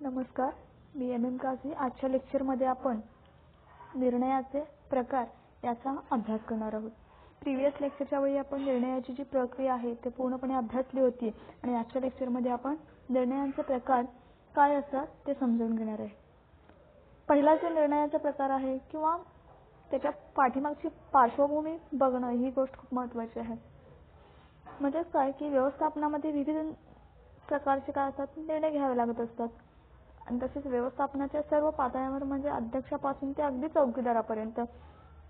नमस्कार, मी एम काझी. आजच्या लेक्चरमध्ये आपण निर्णयाचे प्रकार याचा अभ्यास करणार आहोत. प्रिवियस लेक्चरच्या वेळी आपण निर्णयाची जी प्रक्रिया आहे ते पूर्णपणे अभ्यासली होती आणि आजच्या लेक्चरमध्ये आपण निर्णयांचे प्रकार काय असतात ते समजून घेणार आहे. पहिला जो निर्णयाचा प्रकार आहे किंवा त्याच्या पाठीमागची पार्श्वभूमी बघणं ही गोष्ट खूप महत्त्वाची आहे. म्हणजे काय की व्यवस्थापनामध्ये विविध प्रकारचे काय असतात निर्णय घ्यावे लागत असतात आणि तसेच व्यवस्थापनाच्या सर्व पातळ्यांवर म्हणजे अध्यक्षापासून ते अगदी चौकीदारापर्यंत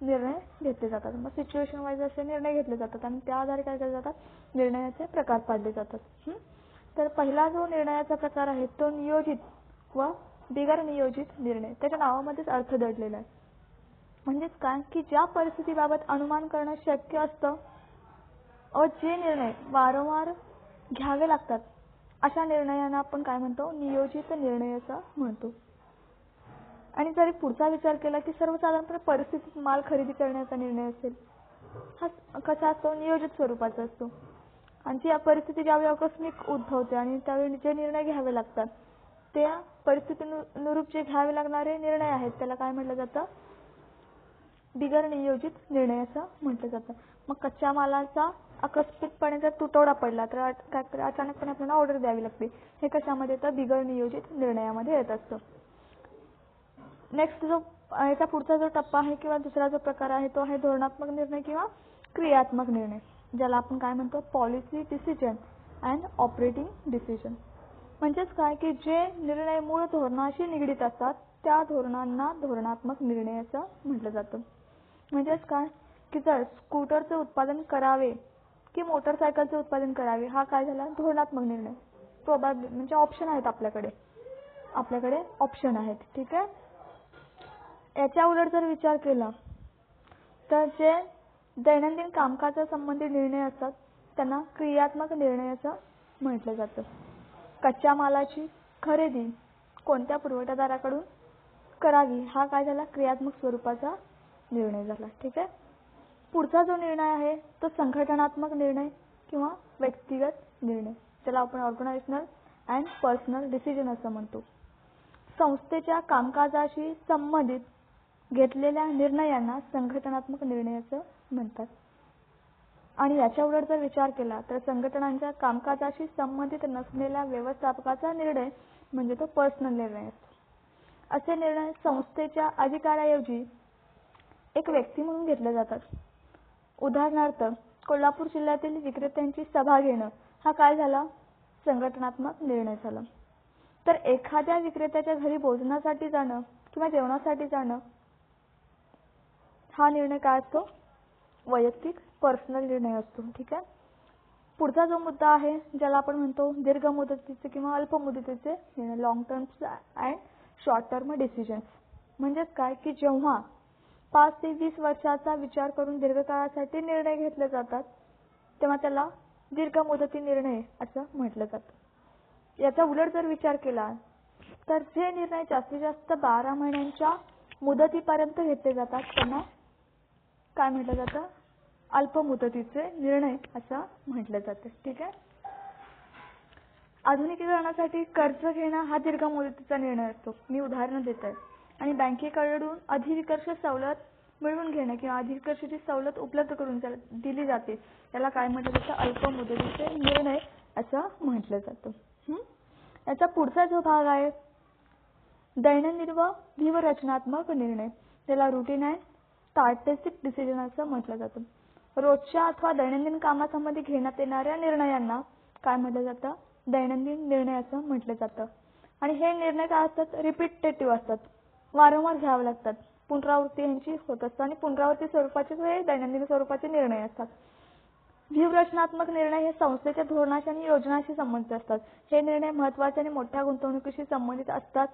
निर्णय घेतले जातात. मग सिच्युएशन वाईज असे निर्णय घेतले जातात आणि त्या आधारे काय केले जातात निर्णयाचे प्रकार पाडले जातात. तर पहिला जो निर्णयाचा प्रकार आहे तो नियोजित व बिगर नियोजित निर्णय. त्याच्या नावामध्येच अर्थ दडलेला आहे. म्हणजेच काय की ज्या परिस्थितीबाबत अनुमान करणं शक्य असतं व जे निर्णय वारंवार घ्यावे लागतात अशा निर्णयांना आपण काय म्हणतो नियोजित निर्णय असं म्हणतो. आणि जरी पुढचा विचार केला की सर्वसाधारणपणे परिस्थितीत माल खरेदी करण्याचा निर्णय असेल हा कसा असतो नियोजित स्वरूपाचा असतो आणि जी परिस्थिती ज्यावेळी आकस्मिक उद्भवते आणि त्यावेळी जे निर्णय घ्यावे लागतात त्या परिस्थितीनुरूप जे घ्यावे लागणारे निर्णय आहेत त्याला काय म्हटलं जातं बिगर नियोजित निर्णय असं म्हटलं जातं. मग कच्च्या मालाचा आकस्मिकपणे जर तुटवडा पडला तर अचानकपणे आपल्याला ऑर्डर द्यावी लागते. हे कशामध्ये येतं बिगर नियोजित निर्णयामध्ये येत असतं. नेक्स्ट जो याचा पुढचा जो टप्पा आहे किंवा दुसरा जो प्रकार आहे तो आहे धोरणात्मक निर्णय किंवा क्रियात्मक निर्णय, ज्याला आपण काय म्हणतो policy decision and operating decision. म्हणजेच काय की जे निर्णय मूळ धोरणाशी निगडीत असतात त्या धोरणांना धोरणात्मक निर्णय असं म्हटलं जातं. म्हणजेच काय की जर स्कूटरचे उत्पादन करावे की मोटरसायकलचे उत्पादन करावे हा काय झाला धोरणात्मक निर्णय. म्हणजे ऑप्शन आहेत आपल्याकडे ऑप्शन आहेत. ठीक आहे. याच्या उलट जर विचार केला तर जे दैनंदिन कामकाजा संबंधित निर्णय असतात त्यांना क्रियात्मक निर्णय असं म्हटलं जातं. कच्च्या मालाची खरेदी कोणत्या पुरवठादाराकडून करावी हा काय झाला क्रियात्मक स्वरूपाचा निर्णय झाला. ठीक आहे. पुढचा जो निर्णय आहे तो संघटनात्मक निर्णय किंवा व्यक्तिगत निर्णय, त्याला आपण ऑर्गनायझेशनल अँड पर्सनल डिसिजन असं म्हणतो. संस्थेच्या कामकाजाशी संबंधित घेतलेल्या निर्णयांना संघटनात्मक निर्णय असं म्हणतात. आणि याच्या उलट जर विचार केला तर संघटनांच्या कामकाजाशी संबंधित नसलेल्या व्यवस्थापकाचा निर्णय म्हणजे तो पर्सनल निर्णय असतो. असे निर्णय संस्थेच्या अधिकाऱ्याऐवजी एक व्यक्ती म्हणून घेतले जातात. उदाहरणार्थ कोल्हापूर जिल्ह्यातील विक्रेत्यांची सभा घेणं हा काय झाला संघटनात्मक निर्णय झाला. तर एखाद्या विक्रेत्याच्या घरी भोजनासाठी जाणं किंवा जेवणासाठी जाणं हा निर्णय काय असतो वैयक्तिक पर्सनल निर्णय असतो. ठीक आहे. पुढचा जो मुद्दा आहे ज्याला आपण म्हणतो दीर्घ मुदतीचे किंवा अल्प मुदतीचे निर्णय, long term and short term decisions. म्हणजेच काय की जेव्हा 5 ते 20 वर्षाचा विचार करून दीर्घकाळासाठी निर्णय घेतले जातात तेव्हा त्याला दीर्घ मुदती निर्णय असं म्हटलं जातं. याचा उलट जर विचार केला तर जे निर्णय जास्तीत जास्त 12 महिन्यांच्या मुदतीपर्यंत घेतले जातात त्यांना काय म्हटलं जातं अल्प मुदतीचे निर्णय असं म्हटलं जातं. ठीक आहे. आधुनिकीकरणासाठी कर्ज घेणं हा दीर्घ मुदतीचा निर्णय असतो. मी उदाहरण देत आहे. आणि बँकेकडून अधिविकर्ष सवलत मिळवून घेणं किंवा अधिविकर्षाची सवलत उपलब्ध करून दिली जाते त्याला काय म्हटलं जातं अल्प मुदतीचे निर्णय असं म्हटलं जातं. याचा पुढचा जो भाग आहे दैनंदिन व व्यूहरचनात्मक निर्णय, त्याला रुटीन अँड स्ट्रॅटेजिक डिसिजन असं म्हटलं जातं. रोजच्या अथवा दैनंदिन कामासंबंधी घेण्यात येणाऱ्या निर्णयांना काय म्हटलं जातं दैनंदिन निर्णय असं म्हटलं जातं. आणि हे निर्णय काय असतात रिपीटेटिव्ह असतात, वारंवार घ्यावे लागतात, पुनरावृत्ती यांची होत असतात आणि पुनरावृत्ती स्वरूपाचे हे दैनंदिन स्वरूपाचे निर्णय असतात. व्यूहरचनात्मक निर्णय हे संस्थेच्या धोरणाशी आणि योजनाशी संबंधित असतात. हे निर्णय महत्त्वाचे आणि मोठ्या गुंतवणुकीशी संबंधित असतात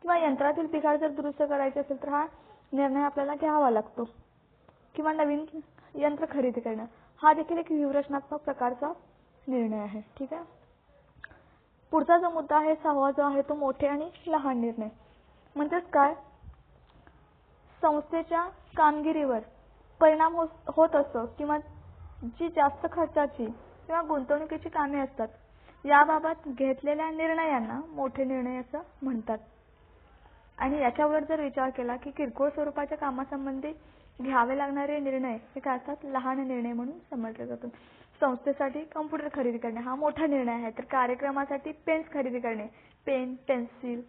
किंवा यंत्रातील बिघाड जर दुरुस्त करायचे असेल तर हा निर्णय आपल्याला घ्यावा लागतो किंवा नवीन यंत्र खरेदी करणं हा देखील एक व्यूहरचनात्मक प्रकारचा निर्णय आहे. ठीक आहे. पुढचा जो मुद्दा आहे 6वा जो आहे तो मोठे आणि लहान निर्णय. म्हणजेच काय संस्थेच्या कामगिरीवर परिणाम होत असतो किंवा जी जास्त खर्चाची किंवा गुंतवणुकीची कामे असतात याबाबत घेतलेल्या निर्णयांना मोठे निर्णय असं म्हणतात. आणि याच्यावर जर विचार केला की किरकोळ स्वरूपाच्या कामासंबंधी घ्यावे लागणारे निर्णय हे काय असतात, लहान निर्णय म्हणून समजले जातात. संस्थेसाठी कॉम्प्युटर खरेदी करणे हा मोठा निर्णय आहे, तर कार्यक्रमासाठी पेन्स खरेदी करणे, पेन, पेन्सिल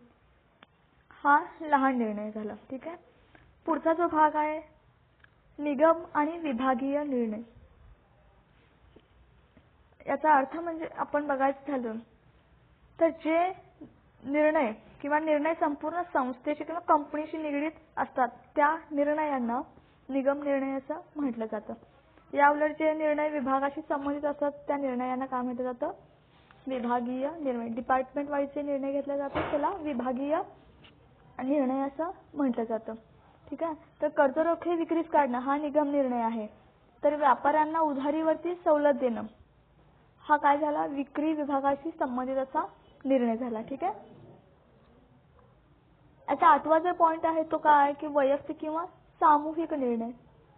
हा लहान निर्णय झाला. ठीक आहे. पुढचा जो भाग आहे निगम आणि विभागीय निर्णय. याचा अर्थ म्हणजे आपण बघायचं झालं तर जे निर्णय किंवा निर्णय संपूर्ण संस्थेशी किंवा कंपनीशी निगडीत असतात त्या निर्णयांना निगम निर्णय असं म्हटलं जातं. याउलट जे निर्णय विभागाशी संबंधित असतात त्या निर्णयांना काय म्हटलं जातं, विभागीय निर्णय. डिपार्टमेंट वाईज जे निर्णय घेतले जातात त्याला विभागीय निर्णय असं म्हटलं जातं. ठीक आहे. तर कर्जरोखे विक्रीस काढणं हा निगम निर्णय आहे, तर व्यापाऱ्यांना उधारीवरती सवलत देणं हा काय झाला, विक्री विभागाशी संबंधित असा निर्णय झाला. ठीक आहे. याचा 8वा जो पॉइंट आहे तो काय आहे की वैयक्तिक किंवा सामूहिक निर्णय.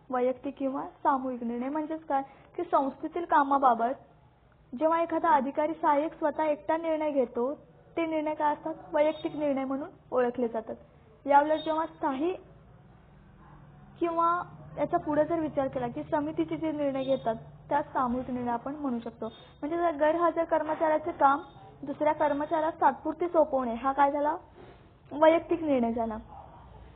वैयक्तिक किंवा सामूहिक निर्णय म्हणजेच काय की संस्थेतील कामाबाबत जेव्हा एखादा अधिकारी सहाय्यक स्वतः एकटा निर्णय घेतो ते निर्णय काय असतात, वैयक्तिक निर्णय म्हणून ओळखले जातात. याउलट जेव्हा स्थायी किंवा याचा पुढे जर विचार केला की समितीचे जे निर्णय घेतात त्यास सामूहिक निर्णय आपण म्हणू शकतो. म्हणजे गैरहजर कर्मचाऱ्याचे काम दुसऱ्या कर्मचाऱ्यास तात्पुरते सोपवणे हा काय झाला, वैयक्तिक निर्णय झाला.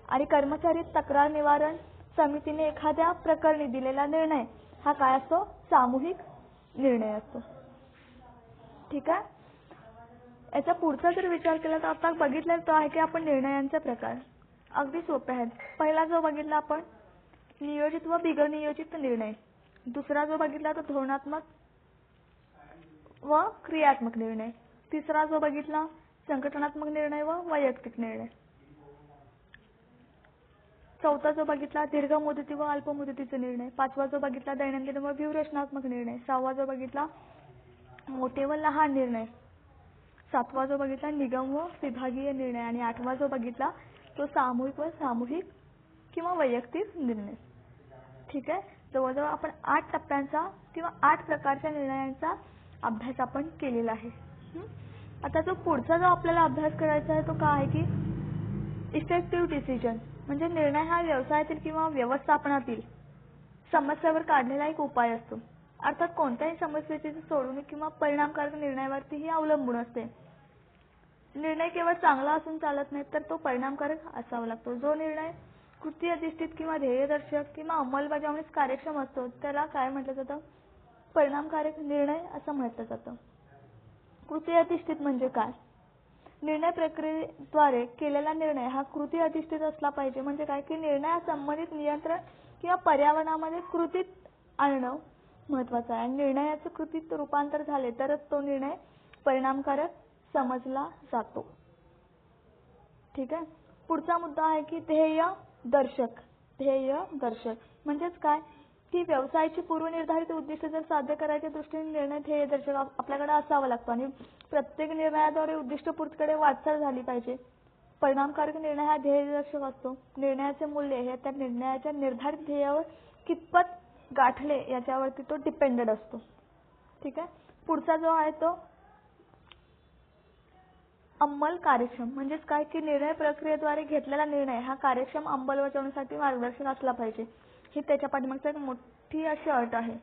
आणि कर्मचारी तक्रार निवारण समितीने एखाद्या प्रकरणी दिलेला निर्णय हा काय असतो, सामूहिक निर्णय असतो. ठीक आहे. याचा पुढचा जर विचार केला तर आता बघितलं तो आहे की आपण निर्णयांचे प्रकार अगदी सोपे आहेत. पहिला जो बघितला आपण नियोजित व बिगर नियोजित निर्णय. दुसरा जो बघितला तो धोरणात्मक व क्रियात्मक निर्णय. तिसरा जो बघितला संघटनात्मक निर्णय व वैयक्तिक निर्णय. चौथा जो बघितला दीर्घ मुदती व अल्प मुदतीचे निर्णय. पाचवा जो बघितला दैनंदिन व व्यूहरचनात्मक निर्णय. सहावा जो बघितला मोठे व लहान निर्णय. सातवा जो बघितला निगम व विभागीय निर्णय. आणि आठवा जो बघितला तो सामूहिक व सामूहिक किंवा वैयक्तिक निर्णय. ठीक आहे. जवळजवळ आपण 8 टप्प्यांचा किंवा 8 प्रकारच्या निर्णयांचा अभ्यास आपण केलेला आहे. आता जो पुढचा जो आपल्याला अभ्यास करायचा आहे तो काय आहे की इफेक्टिव्ह डिसिजन म्हणजे निर्णय हा व्यवसायातील किंवा व्यवस्थापनातील समस्येवर काढलेला एक उपाय असतो. अर्थात कोणत्याही समस्येची सोडवणूक किंवा परिणामकारक निर्णयावरती ही अवलंबून असते. निर्णय केवळ चांगला असून चालत नाही तर तो परिणामकारक असावा लागतो. जो निर्णय कृती अधिष्ठित किंवा ध्येयदर्शक किंवा अंमलबजावणीस कार्यक्षम असतो त्याला काय म्हटलं जातं, परिणामकारक निर्णय असं म्हटलं जातं. कृती अधिष्ठित म्हणजे काय, निर्णय प्रक्रियेद्वारे केलेला निर्णय हा कृती अधिष्ठित असला पाहिजे. म्हणजे काय की निर्णय संबंधित नियंत्रण किंवा पर्यावरणामध्ये कृतीत आणणं महत्त्वाचं आहे. आणि निर्णयाचं कृतीत रूपांतर झाले तरच तो निर्णय परिणामकारक समजला जातो. ठीक आहे. पुढचा मुद्दा आहे की ध्येय दर्शक. ध्येय दर्शक म्हणजेच काय की व्यवसायाची पूर्वनिर्धारित उद्दिष्ट जर साध्य करायच्या दृष्टीने निर्णय ध्येय दर्शक आपल्याकडे असावा लागतो आणि प्रत्येक निर्णयाद्वारे उद्दिष्टपूर्तीकडे वाटचाल झाली पाहिजे. परिणामकारक निर्णय हा ध्येय दर्शक असतो. निर्णयाचे मूल्य हे त्या निर्णयाच्या निर्धारित ध्येयावर कितपत गाठले याच्यावरती तो डिपेंडेड असतो. ठीक आहे. पुढचा जो आहे तो अंमल कार्यक्षम म्हणजेच काय की निर्णय प्रक्रियेद्वारे घेतलेला निर्णय हा कार्यक्षम अंमलबजावणीसाठी मार्गदर्शक असला पाहिजे. ही त्याच्या पाठीमागची एक मोठी अशी अट आहे.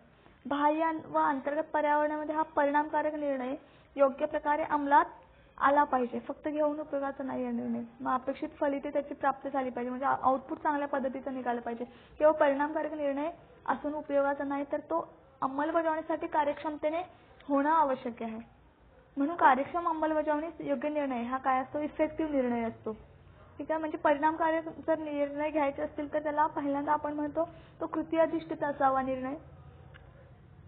बाह्य व अंतर्गत पर्यावरणामध्ये हा परिणामकारक निर्णय योग्य प्रकारे अंमलात आला पाहिजे. फक्त घेऊन उपयोगाचा नाही आहे निर्णय. मग अपेक्षित फलिते त्याची प्राप्ती झाली पाहिजे म्हणजे आउटपुट चांगल्या पद्धतीचं निघालं पाहिजे. केवळ परिणामकारक निर्णय असून उपयोगाचा नाही तर तो अंमलबजावणीसाठी कार्यक्षमतेने होणं आवश्यक आहे. म्हणून कार्यक्षम अंमलबजावणीस योग्य निर्णय हा काय असतो, इफेक्टिव्ह निर्णय असतो. ठीक आहे. म्हणजे परिणामकारक जर निर्णय घ्यायचे असतील तर त्याला पहिल्यांदा आपण म्हणतो तो कृती अधिष्ठित असावा निर्णय.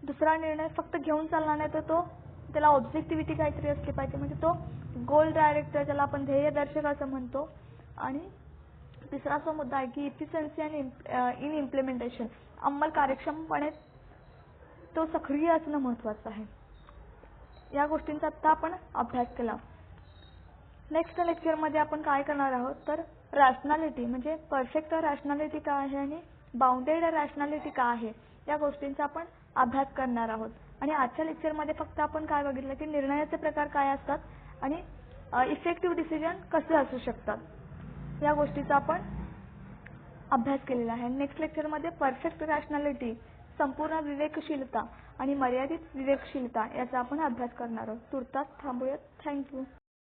दुसरा निर्णय फक्त घेऊन चालणार नाही तर तो त्याला ऑब्जेक्टिव्हिटी काहीतरी असली पाहिजे म्हणजे तो गोल डायरेक्टर ज्याला आपण ध्येय दर्शक असं म्हणतो. आणि तिसरा जो मुद्दा आहे की इफिशियन्सी आणि इन इम्प्लिमेंटेशन अंमल कार्यक्षमपणे तो सक्रिय असणं महत्त्वाचं आहे. या गोष्टींचा आता आपण अभ्यास केला. नेक्स्ट लेक्चरमध्ये आपण काय करणार आहोत तर रॅशनॅलिटी म्हणजे परफेक्ट रॅशनॅलिटी काय आहे आणि बाउंडेड रॅशनॅलिटी काय आहे या गोष्टींचा आपण अभ्यास करणार आहोत. आणि आजच्या लेक्चरमध्ये फक्त आपण काय बघितलं की निर्णयाचे प्रकार काय असतात आणि इफेक्टिव्ह डिसिजन कसे असू शकतात या गोष्टीचा आपण अभ्यास केलेला आहे. नेक्स्ट लेक्चरमध्ये परफेक्ट रॅशनॅलिटी, संपूर्ण विवेकशीलता आणि मर्यादित विवेकशीलता याचा आपण अभ्यास करणार आहोत. तूर्तास थांबूयात. थँक्यू.